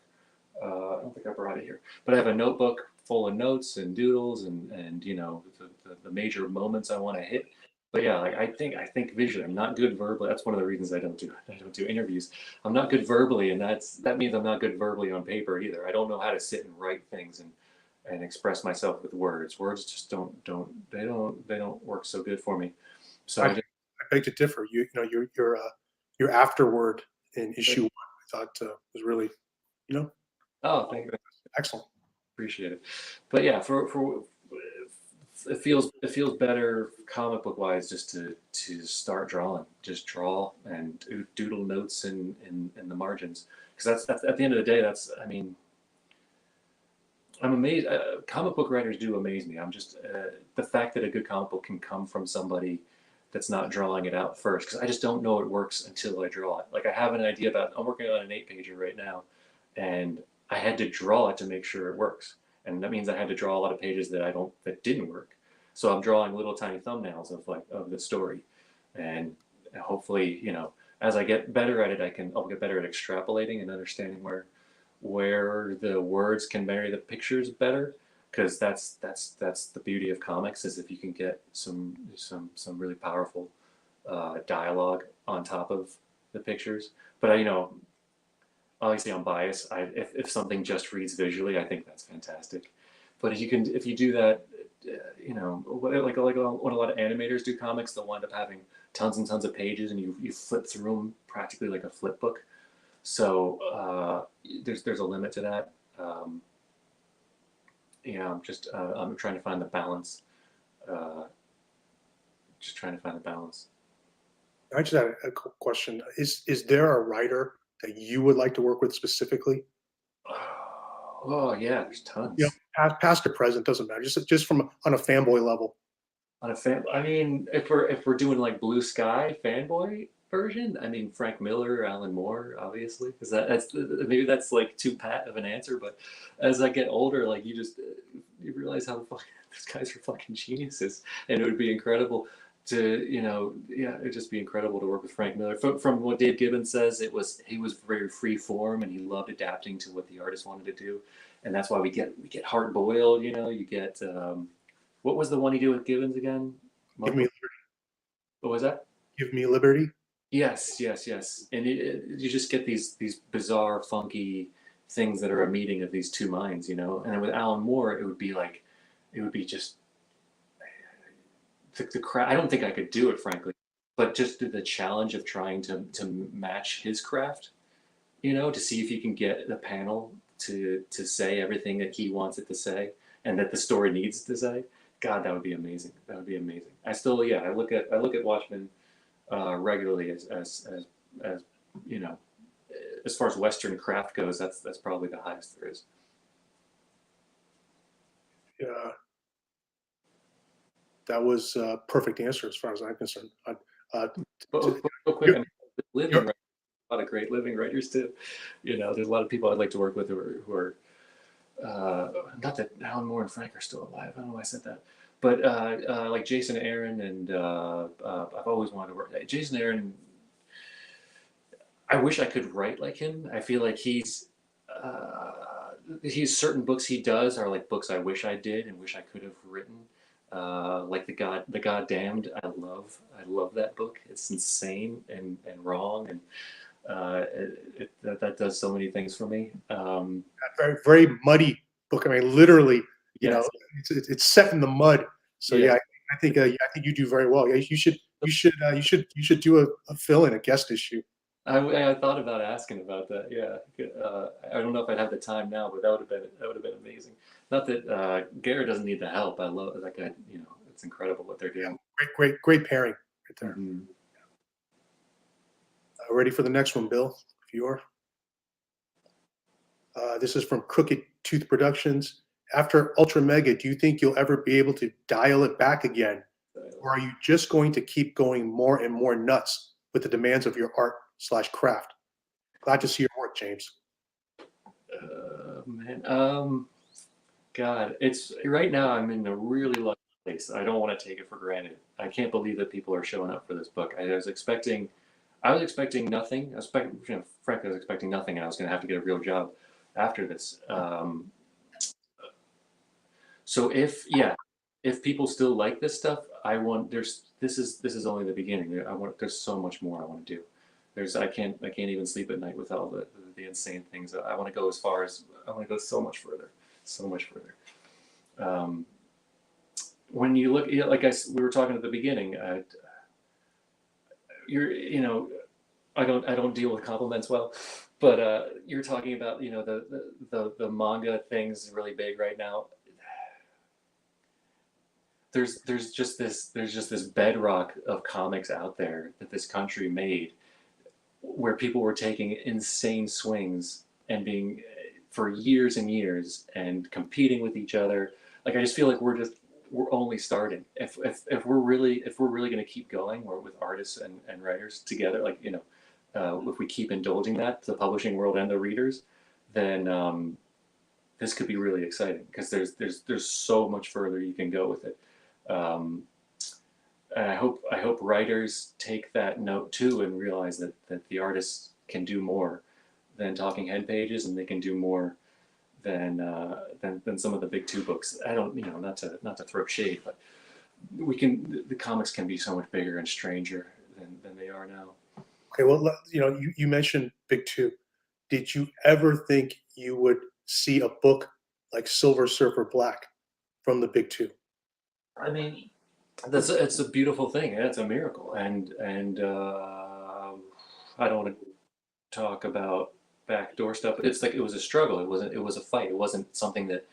B: I don't think I brought it here, but I have a notebook full of notes and doodles and the major moments I want to hit. But yeah, like I think visually. I'm not good verbally. That's one of the reasons I don't do interviews. I'm not good verbally, and that means I'm not good verbally on paper either. I don't know how to sit and write things and express myself with words. Words just don't work so good for me. So
C: I beg to differ. You know, your afterword in issue 1, I thought was really, you know,
B: oh, thank you.
C: excellent.
B: Appreciate it. But yeah, for it feels better comic book wise just to start drawing, just draw and doodle notes in the margins, because that's at the end of the day, that's, I mean, I'm amazed. Comic book writers do amaze me. I'm just the fact that a good comic book can come from somebody that's not drawing it out first, because I just don't know it works until I draw it. Like I have an idea about. I'm working on an 8-pager right now, and I had to draw it to make sure it works, and that means I had to draw a lot of pages that didn't work. So I'm drawing little tiny thumbnails of the story, and hopefully, as I get better at it, I'll get better at extrapolating and understanding where the words can marry the pictures better, because that's the beauty of comics, is if you can get some really powerful dialogue on top of the pictures. But obviously I'm biased. If something just reads visually, I think that's fantastic. But if you do that, like when a lot of animators do comics, they'll wind up having tons and tons of pages, and you flip through them practically like a flip book. So there's a limit to that. I'm trying to find the balance. Just trying to find the balance.
C: I just had a question. Is there a writer that you would like to work with specifically?
B: Oh yeah, there's tons.
C: You know, past or present, doesn't matter. Just from on a fanboy level.
B: I mean, if we're doing like Blue Sky fanboy version, I mean Frank Miller, Alan Moore, obviously, because maybe that's like too pat of an answer. But as I get older, like you you realize how fucking these guys are fucking geniuses, and it would be incredible it'd just be incredible to work with Frank Miller. From what Dave Gibbons says, he was very free form, and he loved adapting to what the artist wanted to do, and that's why we get hard boiled. You get what was the one he did with Gibbons again?
C: Give me liberty.
B: What was that?
C: Give me liberty.
B: Yes. And you just get these bizarre, funky things that are a meeting of these two minds, And then with Alan Moore, it would be just the craft. I don't think I could do it, frankly, but just the challenge of trying to match his craft, to see if you can get the panel to say everything that he wants it to say and that the story needs to say. God, that would be amazing. That would be amazing. I look at Watchmen regularly as as far as Western craft goes. That's probably the highest there is.
C: Yeah, that was a perfect answer as far as I'm concerned.
B: But real quick, I mean, living, a lot of great living writers too. There's a lot of people I'd like to work with who are not that Alan Moore and Frank are still alive. I don't know why I said that. But like Jason Aaron, and I've always wanted to work. Jason Aaron, I wish I could write like him. I feel like he's certain books he does are like books I wish I did and wish I could have written. Like the Goddamned, I love that book. It's insane and wrong, and that does so many things for me.
C: Very, very muddy book. I mean, literally,
B: Yes.
C: it's set in the mud. So
B: Yeah.
C: I think you do very well. Yeah, you should do a fill-in, a guest issue.
B: I thought about asking about that. Yeah, I don't know if I'd have the time now, but that would have been amazing. Not that Garrett doesn't need the help. I love that guy. It's incredible what they're doing.
C: Great pairing right there.
B: Mm-hmm.
C: Ready for the next one, Bill? If you are. This is from Crooked Tooth Productions. After Ultra Mega, do you think you'll ever be able to dial it back again? Or are you just going to keep going more and more nuts with the demands of your art/craft? Glad to see your work, James.
B: Man, God, it's right now I'm in a really lucky place. I don't want to take it for granted. I can't believe that people are showing up for this book. I was expecting nothing. Frankly, I was expecting nothing, and I was going to have to get a real job after this. So if people still like this stuff, this is only the beginning. There's so much more I want to do. I can't even sleep at night with all the insane things. I want to go I want to go so much further. When you look, we were talking at the beginning, you know, I don't deal with compliments well, but you're talking about, you know, the manga thing's really big right now. There's just this bedrock of comics out there that this country made, where people were taking insane swings and being for years and years and competing with each other. Like, I just feel like we're only starting. If we're really going to keep going, or with artists and writers together, like, you know, if we keep indulging that, the publishing world and the readers, then this could be really exciting, because there's so much further you can go with it. And I hope writers take that note too, and realize that the artists can do more than talking head pages, and they can do more than some of the big two books. I don't, you know, not to throw shade, but the comics can be so much bigger and stranger than they are now.
C: Okay, well, you know, you mentioned big two. Did you ever think you would see a book like Silver Surfer Black from the big two?
B: I mean, it's a beautiful thing. It's a miracle, and I don't want to talk about backdoor stuff, but it's like, it was a struggle. It was a fight. It wasn't something that,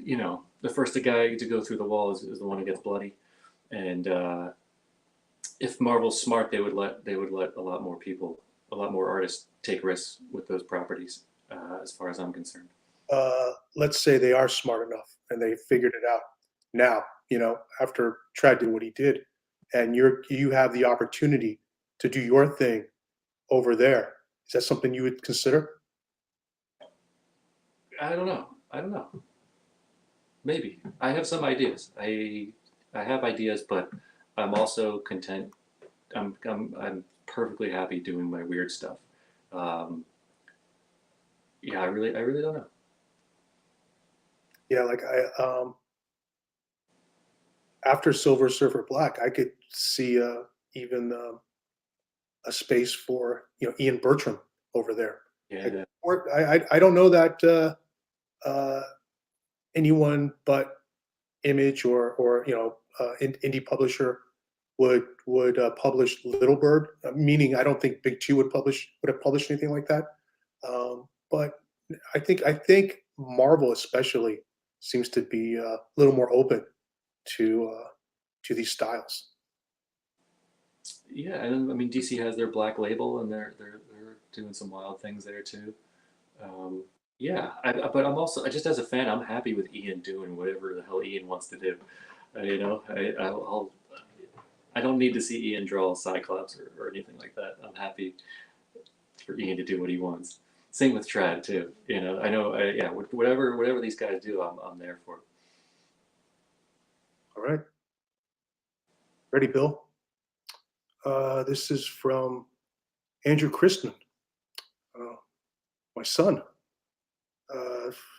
B: you know, the first guy to go through the wall is the one who gets bloody, and if Marvel's smart, they would let a lot more people, a lot more artists take risks with those properties, as far as I'm concerned.
C: Let's say they are smart enough and they figured it out now, you know, after Trad did what he did, and you have the opportunity to do your thing over there. Is that something you would consider?
B: I don't know. Maybe. I have some ideas. I have ideas, but I'm also content. I'm perfectly happy doing my weird stuff. Yeah, I really don't know.
C: Yeah, like after Silver Surfer Black, I could see even a space for, you know, Ian Bertram over there.
B: Yeah.
C: Or I don't know that anyone but Image or you know, indie publisher would publish Little Bird. Meaning, I don't think Big Two would have published anything like that. But I think Marvel especially seems to be a little more open to these styles.
B: Yeah, and I mean, DC has their Black Label, and they're doing some wild things there too. Yeah, but I'm also, just as a fan, I'm happy with Ian doing whatever the hell Ian wants to do. You know, I don't need to see Ian draw Cyclops or anything like that. I'm happy for Ian to do what he wants. Same with Trad too. You know, I know. Yeah, whatever these guys do, I'm there for.
C: All right, ready, Bill? This is from Andrew Christman, my son.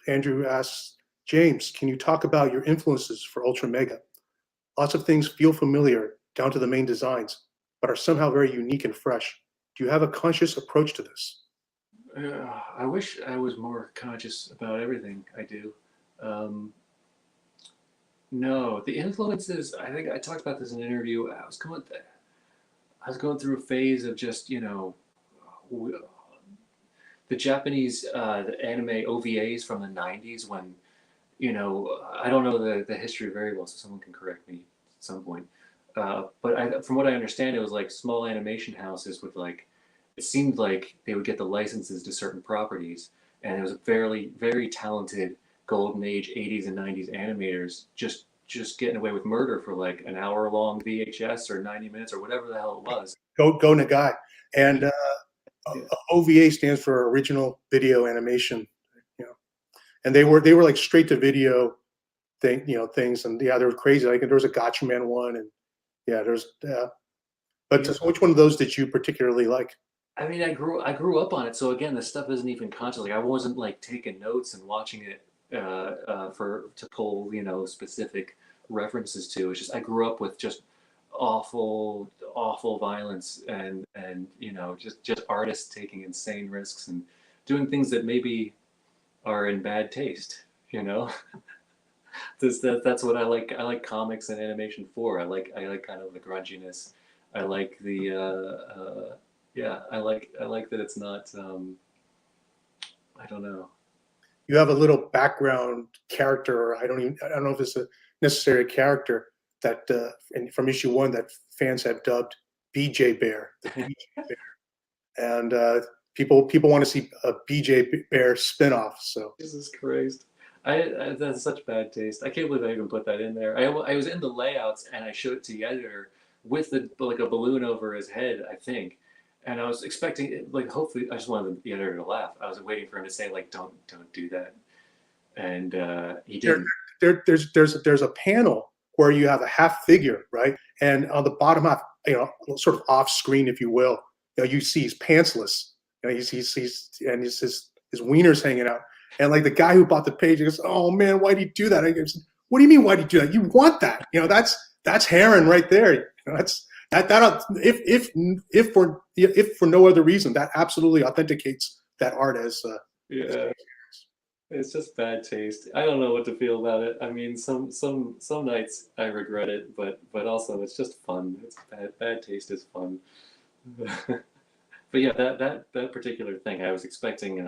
C: Andrew asks, James, can you talk about your influences for Ultra Mega? Lots of things feel familiar down to the main designs, but are somehow very unique and fresh. Do you have a conscious approach to this?
B: I wish I was more conscious about everything I do. No, the influences, I think I talked about this in an interview. I was going through a phase of just, you know, the Japanese the anime OVAs from the 90s, when, you know, I don't know the history very well, so someone can correct me at some point. But from what I understand, it was like small animation houses with, like, it seemed like they would get the licenses to certain properties, and it was very, very talented golden age 80s and 90s animators just getting away with murder for like an hour-long VHS or 90 minutes or whatever the hell it was.
C: Go Nagai. And OVA stands for original video animation, you know. And they were like straight to video things, and yeah, they were crazy. Like, there was a Gotchaman one, and yeah, there's but so which one of those did you particularly like?
B: I mean, I grew up on it, so again, this stuff isn't even conscious. Like, I wasn't like taking notes and watching it to pull, you know, specific references to. It's just I grew up with just awful violence and you know, just artists taking insane risks and doing things that maybe are in bad taste, you know. That's what I like. I like comics and animation for. I like kind of the grunginess. I like the yeah. I like that it's not. I don't know.
C: You have a little background character. I don't know if it's a necessary character that from issue 1 that fans have dubbed BJ Bear, the BJ Bear, and people want to see a BJ Bear spinoff. So
B: Jesus Christ. That's such bad taste. I can't believe I even put that in there. I was in the layouts and I showed it to the editor with like a balloon over his head, I think. And I was expecting it, like, hopefully, I just wanted the editor to laugh. I was waiting for him to say, like, don't do that. And he didn't.
C: There's a panel where you have a half figure, right? And on the bottom half, sort of off screen, if you will, you see he's pantsless. He's his wiener's hanging out. And like the guy who bought the page, he goes, "Oh man, why'd he do that?" I go, "What do you mean? Why'd he do that? You want that? That's Herron right there. That's that. If for no other reason, that absolutely authenticates that art as
B: yeah." It's just bad taste. I don't know what to feel about it. I mean, some nights I regret it, but also it's just fun. It's bad taste is fun. But yeah, that particular thing, I was expecting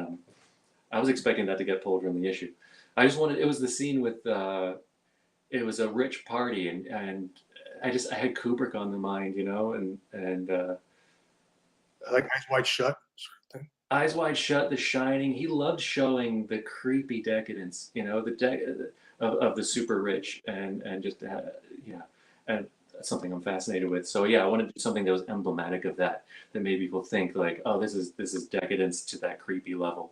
B: that to get pulled from the issue. I just wanted, it was the scene with it was a rich party, and I had Kubrick on the mind, and
C: like Eyes Wide Shut.
B: Eyes Wide Shut, The Shining. He loved showing the creepy decadence, of the super rich, and just yeah, and that's something I'm fascinated with. So yeah, I wanted to do something that was emblematic of that made people think like, oh, this is decadence to that creepy level,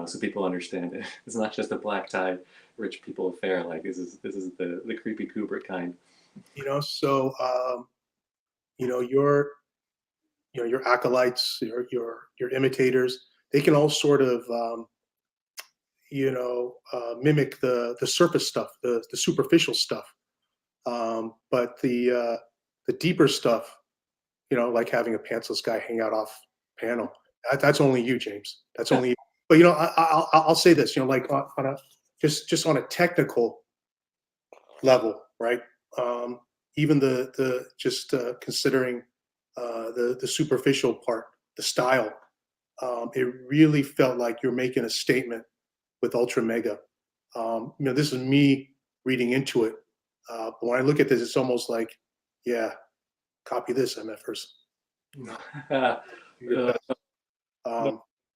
B: so people understand it. It's not just a black tie rich people affair. Like this is the creepy Kubrick kind.
C: So your acolytes, your imitators, they can all sort of mimic the surface stuff, the superficial stuff, but the deeper stuff, like having a pantsless guy hang out off panel, that's only you, James. That's only you. But I'll say this, like on a just on a technical level, right? Even the just considering the superficial part, the style, it really felt like you're making a statement with Ultra Mega. This is me reading into it, but when I look at this, it's almost like, yeah, copy this, MFers.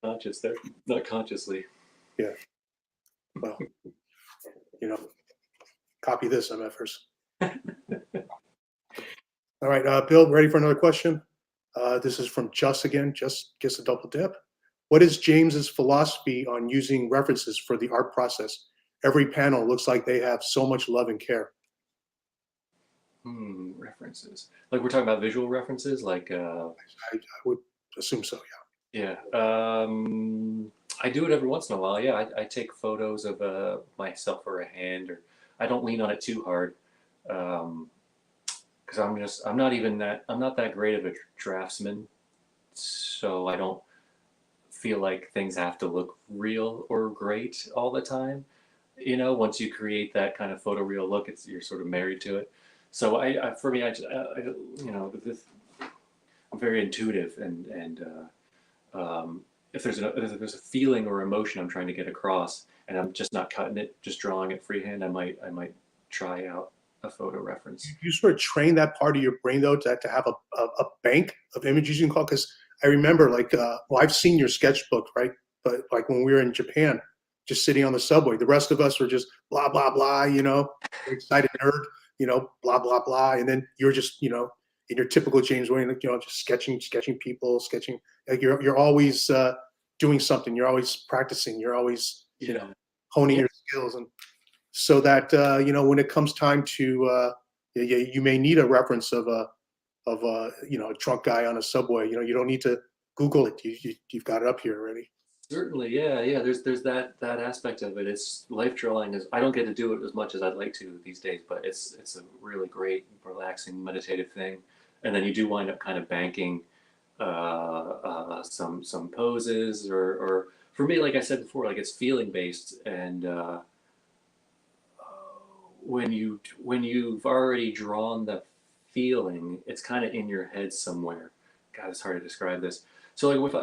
B: Not just there, not consciously.
C: Yeah. Well, copy this, MFers. All right, Bill, ready for another question? This is from Just again. Just gets a double dip. What is James's philosophy on using references for the art process? Every panel looks like they have so much love and care.
B: References. Like we're talking about visual references, like
C: I would assume so,
B: yeah. I do it every once in a while. Yeah, I take photos of myself or a hand, or I don't lean on it too hard. Because I'm not that great of a draftsman, so I don't feel like things have to look real or great all the time. Once you create that kind of photoreal look, you're sort of married to it. So for me, I'm very intuitive, and if there's a feeling or emotion I'm trying to get across, and I'm just not cutting it, just drawing it freehand, I might try out a photo reference.
C: You sort of train that part of your brain though to have a bank of images you can call. Because I remember I've seen your sketchbook, right? But like when we were in Japan, just sitting on the subway, the rest of us were just blah blah blah, excited nerd, blah blah blah, and then you're just in your typical James way, just sketching people, sketching. Like you're always doing something. You're always practicing. You're always honing your skills, and so that when it comes time to you may need a reference of a drunk guy on a subway. You don't need to Google it. You've got it up here already.
B: Certainly, yeah. There's that aspect of it. It's life drawing. I don't get to do it as much as I'd like to these days, but it's a really great, relaxing, meditative thing. And then you do wind up kind of banking some poses, or for me, like I said before, like it's feeling based, and when you've already drawn the feeling, it's kind of in your head somewhere. God, it's hard to describe this. So like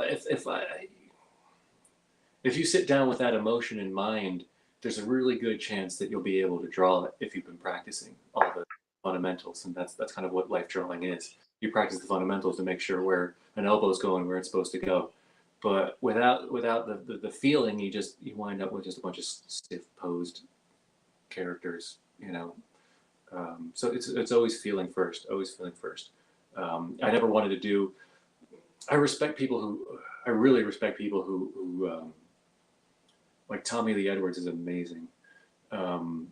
B: if you sit down with that emotion in mind, there's a really good chance that you'll be able to draw it if you've been practicing all the fundamentals, and that's kind of what life drawing is. You practice the fundamentals to make sure where an elbow's going, where it's supposed to go. But without the feeling, you wind up with just a bunch of stiff posed characters, you know. So it's always feeling first, always feeling first. I never wanted to do. I really respect people who like Tommy Lee Edwards is amazing. John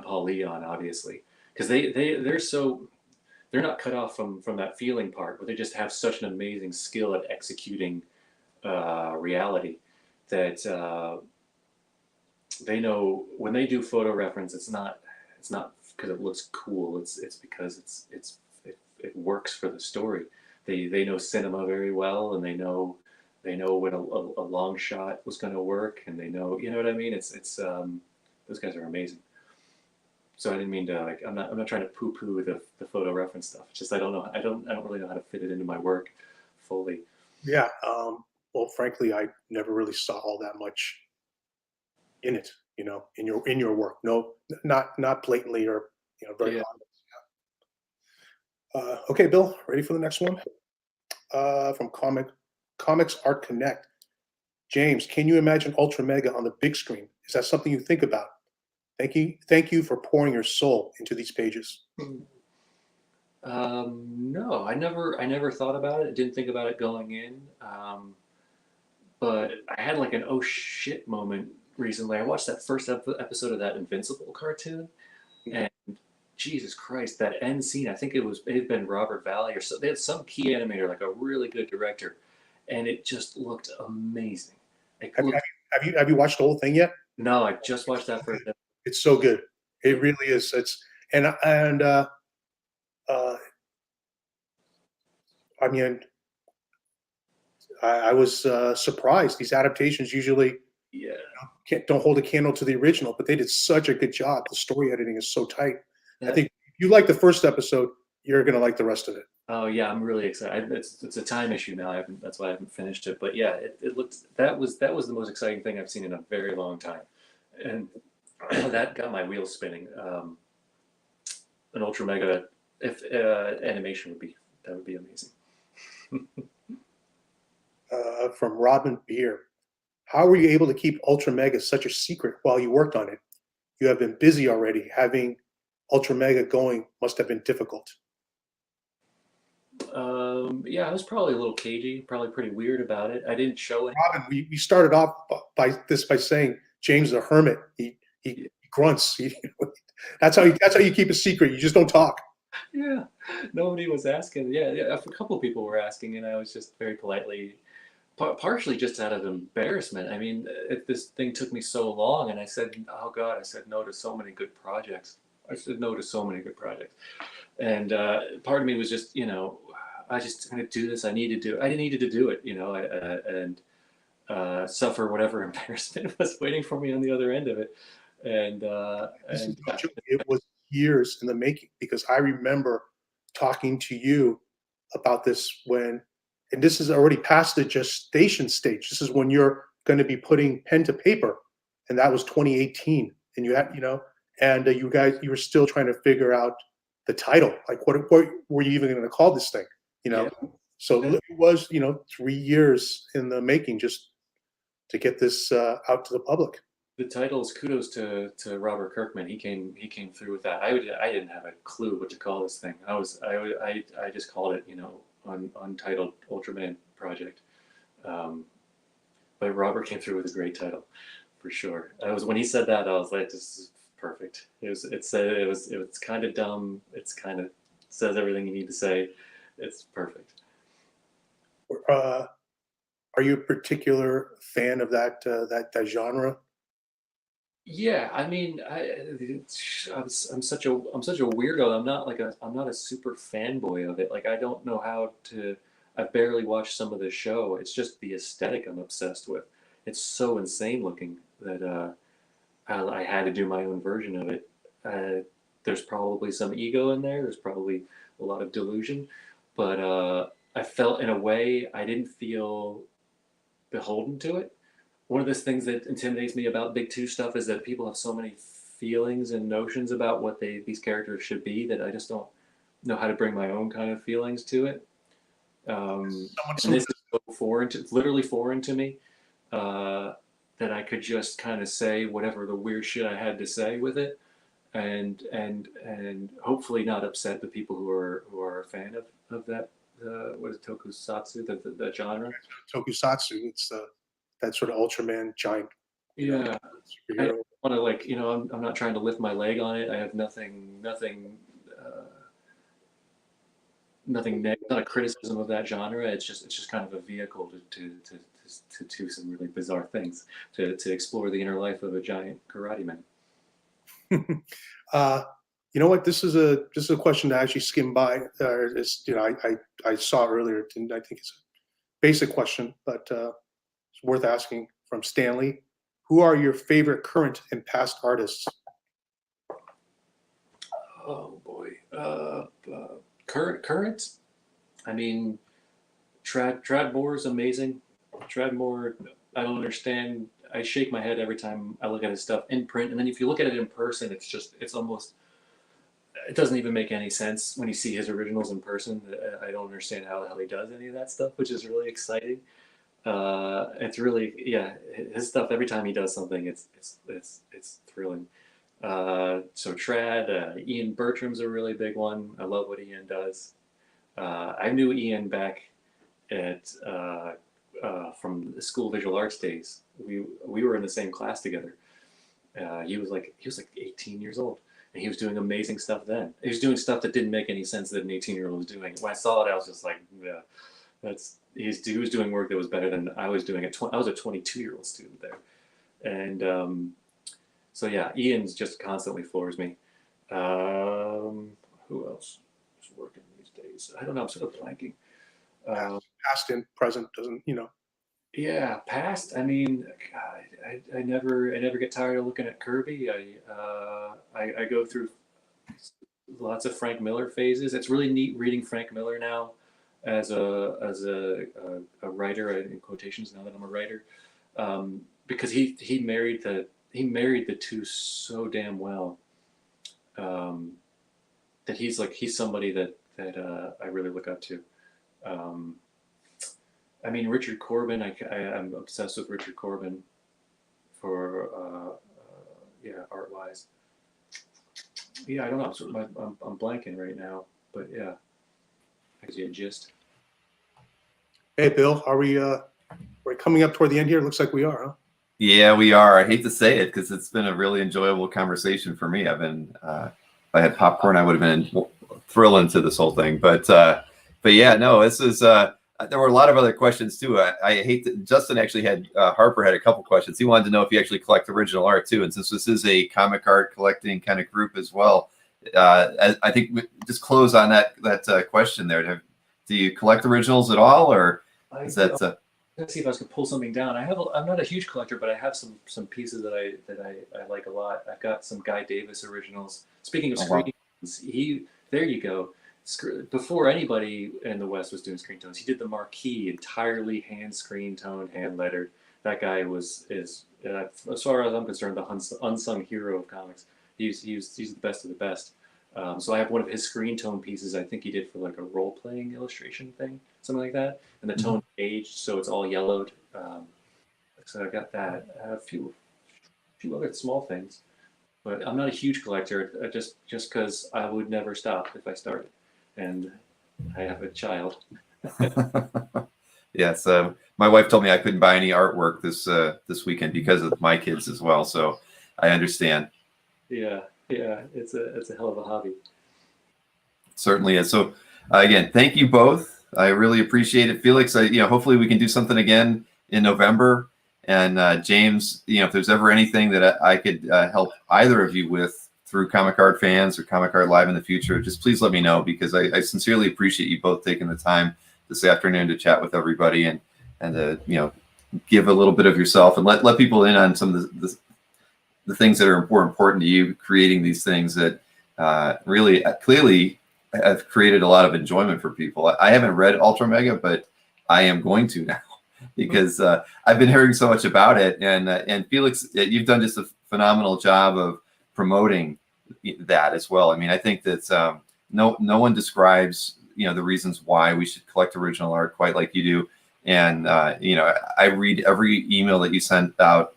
B: Paul Leon, obviously, because they're not cut off from that feeling part, but they just have such an amazing skill at executing reality that they know when they do photo reference, it's not because it looks cool. It's because it works for the story. They know cinema very well, and they know when a long shot was going to work, and they know, you know what I mean. It's those guys are amazing. So I didn't mean to I'm not trying to poo-poo the photo reference stuff. It's just I don't really know how to fit it into my work fully.
C: Yeah. Well, frankly, I never really saw all that much in it, you know, in your work. No, not blatantly or, you know, very obvious. Okay, Bill, ready for the next one? From Comics Art Connect. James, can you imagine Ultra Mega on the big screen? Is that something you think about? Thank you for pouring your soul into these pages.
B: No, I never thought about it. Didn't think about it going in. But I had like an oh shit moment recently. I watched that first episode of that Invincible cartoon, and Jesus Christ, that end scene. I think it had been Robert Valley or so. They had some key animator, like a really good director, and it just looked amazing.
C: Have you watched the whole thing yet?
B: No, I just watched that first episode.
C: It's so good. It really is. I mean, I was surprised. These adaptations usually don't hold a candle to the original, but they did such a good job. The story editing is so tight. I think if you like the first episode, you're going to like the rest of it.
B: Oh yeah, I'm really excited. It's a time issue now. That's why I haven't finished it. But yeah, it looked that was the most exciting thing I've seen in a very long time, and that got my wheels spinning. An Ultra Mega if animation would be amazing.
C: From Robin Beer, how were you able to keep Ultra Mega such a secret while you worked on it? You have been busy already. Having Ultra Mega going must have been difficult.
B: Yeah, I was probably a little cagey, probably pretty weird about it. I didn't show it.
C: Robin, we started off by saying James is a hermit. He grunts. That's how you keep a secret. You just don't talk.
B: Yeah, nobody was asking. Yeah, a couple of people were asking, and I was just very politely, partially just out of embarrassment. I mean, this thing took me so long, and I said, "Oh God," I said no to so many good projects. And part of me was just, you know, I just going to do this. I needed to do it, you know, and suffer whatever embarrassment was waiting for me on the other end of it. And
C: it was years in the making, because I remember talking to you about this and this is already past the gestation stage. This is when you're going to be putting pen to paper, and that was 2018. And you had, you know, and you were still trying to figure out the title. Like, what were you even going to call this thing? You know, so it was, you know, 3 years in the making just to get this out to the public.
B: The title's kudos to Robert Kirkman. He came through with that. I didn't have a clue what to call this thing. I just called it, you know, Untitled Ultraman Project. But Robert came through with a great title, for sure. When he said that, I was like, this is perfect. It was kind of dumb. It's kind of says everything you need to say. It's perfect.
C: Are you a particular fan of that genre?
B: Yeah, I mean, I'm such a weirdo. I'm not a super fanboy of it. Like, I don't know how to. I've barely watched some of the show. It's just the aesthetic I'm obsessed with. It's so insane looking that I had to do my own version of it. there's probably some ego in there. There's probably a lot of delusion, but I felt in a way I didn't feel beholden to it. One of the things that intimidates me about Big Two stuff is that people have so many feelings and notions about what these characters should be that I just don't know how to bring my own kind of feelings to it. And this is so literally foreign to me, that I could just kind of say whatever the weird shit I had to say with it, and hopefully not upset the people who are a fan of that. What is it, tokusatsu, the genre?
C: Tokusatsu. It's that sort of Ultraman giant.
B: Yeah. I
C: Superhero.
B: want to, like, I'm not trying to lift my leg on it. I have nothing, not a criticism of that genre. It's just kind of a vehicle to do some really bizarre things, to explore the inner life of a giant karate man.
C: You know what? This is a question that I actually skimmed by. I saw it earlier, and I think it's a basic question, but it's worth asking. From Stanley, who are your favorite current and past artists?
B: Oh boy, current. I mean, Tradmore is amazing. Tradmore, I don't understand. I shake my head every time I look at his stuff in print, and then if you look at it in person, it doesn't even make any sense when you see his originals in person. I don't understand how the hell he does any of that stuff, which is really exciting. It's really, yeah, his stuff, every time he does something, it's thrilling. So Trad, Ian Bertram's a really big one. I love what Ian does. I knew Ian back at from the school visual arts days. We were in the same class together. He was like 18 years old, and he was doing amazing stuff then. He was doing stuff that didn't make any sense that an 18-year-old was doing. When I saw it, I was just like, yeah, he was doing work that was better than I was doing. I was a 22-year-old student there, and so yeah, Ian's just constantly floors me. Who else is working these days? I don't know. I'm sort of blanking.
C: Past and present doesn't,
B: Yeah, past. I mean, God, I never get tired of looking at Kirby. I go through lots of Frank Miller phases. It's really neat reading Frank Miller now as a writer, in quotations, now that I'm a writer, because he married the two so damn well, that he's somebody that I really look up to. I mean, Richard Corbin, I'm obsessed with Richard Corbin for art wise. Yeah, I don't know. I'm blanking right now, but yeah, I can see a gist.
C: Hey, Bill, are we're coming up toward the end here? Looks like we are, huh?
A: Yeah, we are. I hate to say it because it's been a really enjoyable conversation for me. I've been, if I had popcorn, I would have been thrilled into this whole thing. But yeah, no, this is. There were a lot of other questions too. I hate that Justin actually had Harper had a couple questions. He wanted to know if you actually collect original art too. And since this is a comic art collecting kind of group as well, I think we just close on that question there. Do you collect originals at all, or is that?
B: Let's see if I can pull something down. I'm not a huge collector, but I have some pieces that I like a lot. I've got some Guy Davis originals. Speaking of screen, there you go. Before anybody in the West was doing screen tones, he did the Marquee entirely hand screen toned, hand lettered. That guy is as far as I'm concerned, the unsung hero of comics. He's the best of the best. So I have one of his screen tone pieces. I think he did for like a role playing illustration thing, something like that. And the tone aged, so it's all yellowed. So I got that. I have a few other small things, but I'm not a huge collector. Just because I would never stop if I started. And I have a child.
A: Yes, my wife told me I couldn't buy any artwork this weekend because of my kids as well. So I understand.
B: Yeah, it's a hell of a hobby.
A: Certainly is. So again, thank you both. I really appreciate it, Felix. Hopefully we can do something again in November. And James, if there's ever anything that I could help either of you with through Comic Art Fans or Comic Art Live in the future, just please let me know, because I sincerely appreciate you both taking the time this afternoon to chat with everybody and give a little bit of yourself and let people in on some of the the things that are more important to you, creating these things that really clearly have created a lot of enjoyment for people. I haven't read Ultra Mega, but I am going to now because I've been hearing so much about it. And Felix, you've done just a phenomenal job of promoting that as well. I mean, I think that no one describes the reasons why we should collect original art quite like you do. And I read every email that you send out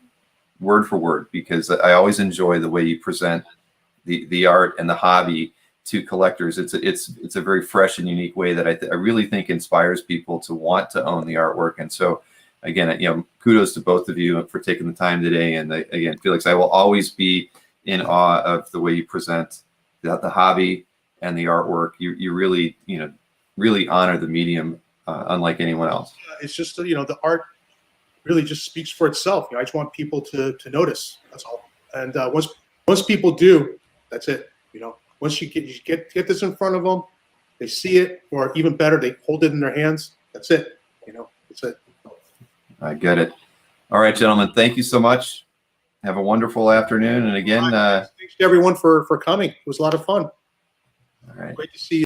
A: word for word because I always enjoy the way you present the art and the hobby to collectors. It's a very fresh and unique way that I really think inspires people to want to own the artwork. And so again, kudos to both of you for taking the time today. And again, Felix, I will always be in awe of the way you present the hobby and the artwork. You really really honor the medium unlike anyone else.
C: It's just the art really just speaks for itself. I just want people to notice. That's all. And once people do, that's it. Once you get this in front of them, they see it, or even better, they hold it in their hands. That's it. That's it.
A: I get it. All right, gentlemen, thank you so much. Have a wonderful afternoon. And again,
C: thanks to everyone for coming. It was a lot of fun.
A: All right.
C: Great to see you.